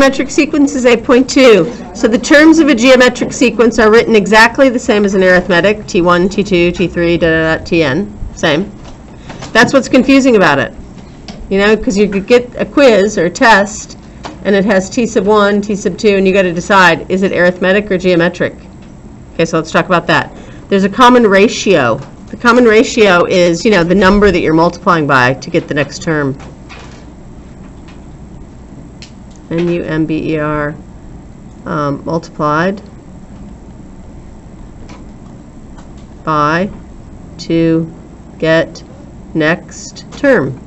Geometric sequence is 8.2. So the terms of a geometric sequence are written exactly the same as an arithmetic, T1, T2, T3, Tn, same. That's what's confusing about it. You know, because you could get a quiz or a test, and it has T sub 1, T sub 2, and you got to decide, is it arithmetic or geometric? Okay, so let's talk about that. There's a common ratio. The common ratio is, you know, the number that you're multiplying by to get the next term. NUMBER multiplied by to get next term.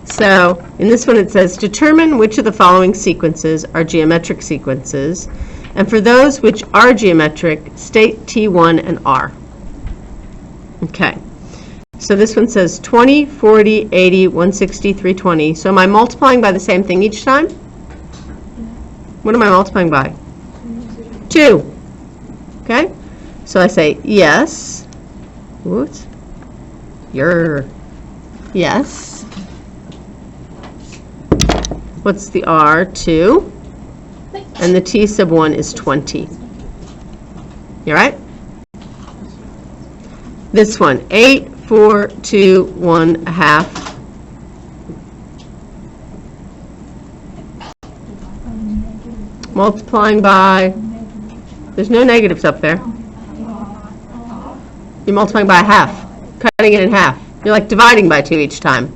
So in this one it says, determine which of the following sequences are geometric sequences, and for those which are geometric, state T1 and R. Okay. So this one says 20, 40, 80, 160, 320. So am I multiplying by the same thing each time? What am I multiplying by? 2. Okay? So I say yes. Whoops. Yes. What's the R? 2. And the T sub 1 is 20. You all right? This one, 8, 4, 2, 1, a half. Multiplying by, there's no negatives up there. You're multiplying by a half, cutting it in half. You're like dividing by 2 each time.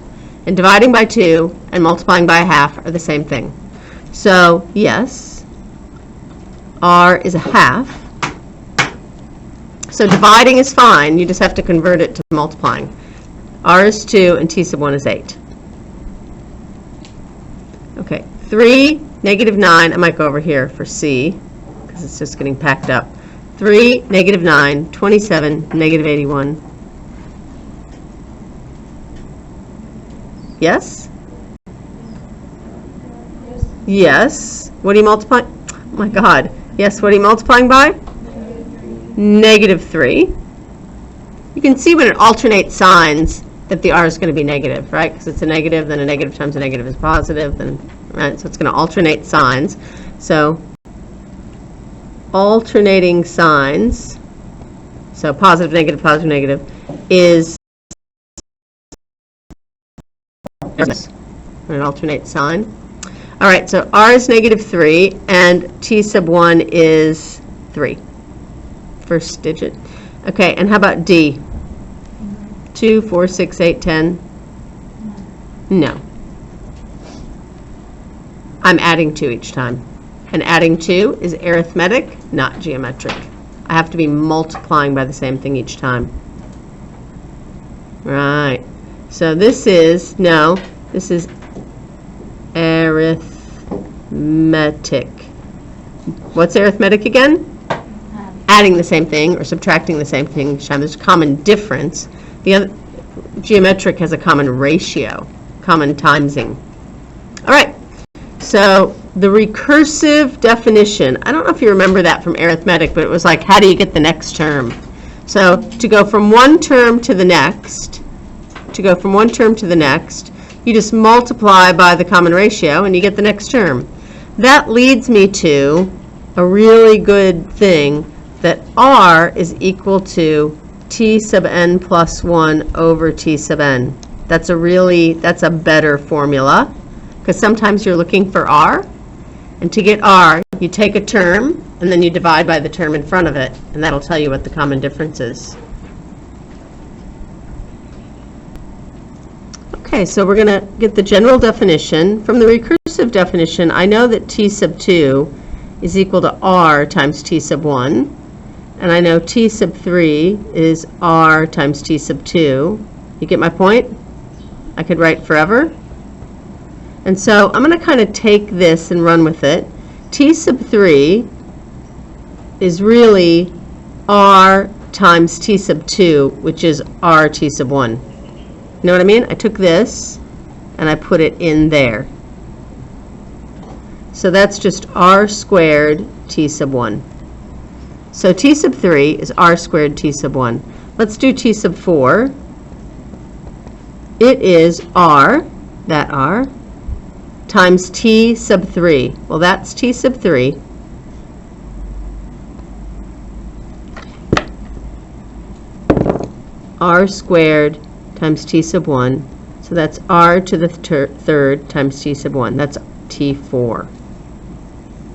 And dividing by 2 and multiplying by a half are the same thing. So, yes, R is a half. So dividing is fine, you just have to convert it to multiplying. R is 2 and T sub 1 is 8. Okay, 3, negative 9, I might go over here for C, because it's just getting packed up. 3, negative 9, 27, negative 81. Yes? Yes. What are you multiplying? Oh my God. Yes, what are you multiplying by? Negative 3. You can see when it alternates signs that the R is going to be negative, right? Because it's a negative, then a negative times a negative is positive, then, right? So it's going to alternate signs. So alternating signs, so positive, negative, is an alternate sign. All right, so R is negative 3, and T sub 1 is 3. First digit. Okay, and how about D? 2, 4, 6, 8, 10? No. I'm adding 2 each time. And adding 2 is arithmetic, not geometric. I have to be multiplying by the same thing each time. Right. So this is, no, this is arithmetic. What's arithmetic again? Adding the same thing or subtracting the same thing each time. There's a common difference. The other geometric has a common ratio, common timesing. All right, so the recursive definition, I don't know if you remember that from arithmetic, but it was like, how do you get the next term? So to go from one term to the next, you just multiply by the common ratio and you get the next term. That leads me to a really good thing, that R is equal to T sub n plus 1 over T sub n. That's a better formula, because sometimes you're looking for R, and to get R, you take a term, and then you divide by the term in front of it, and that'll tell you what the common difference is. Okay, so we're going to get the general definition. From the recursive definition, I know that T sub 2 is equal to R times T sub 1. And I know T sub 3 is R times T sub 2. You get my point? I could write forever. And so I'm going to kind of take this and run with it. T sub 3 is really R times T sub 2, which is R T sub 1. You know what I mean? I took this and I put it in there. So that's just R squared T sub 1. So T sub 3 is R squared T sub 1. Let's do T sub 4. It is R, that R, times t sub 3. Well, that's t sub 3. R squared times t sub 1. So that's r to the third times t sub 1. That's t4.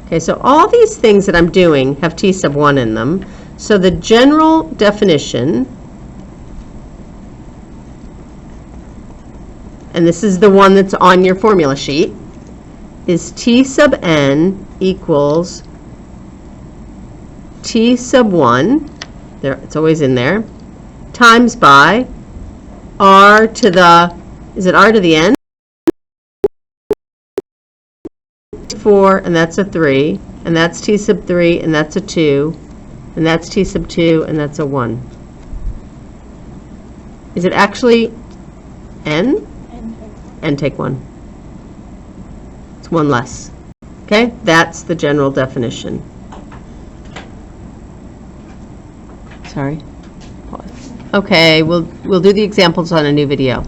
Okay, so all these things that I'm doing have t sub 1 in them. So the general definition, and this is the one that's on your formula sheet, is t sub n equals t sub 1, there, it's always in there, times by r to the, is it r to the n? 4, and that's a 3, and that's t sub 3, and that's a 2, and that's t sub 2, and that's a 1. Is it actually n? And take 1. It's 1 less. Okay, that's the general definition. Sorry. Okay, we'll do the examples on a new video.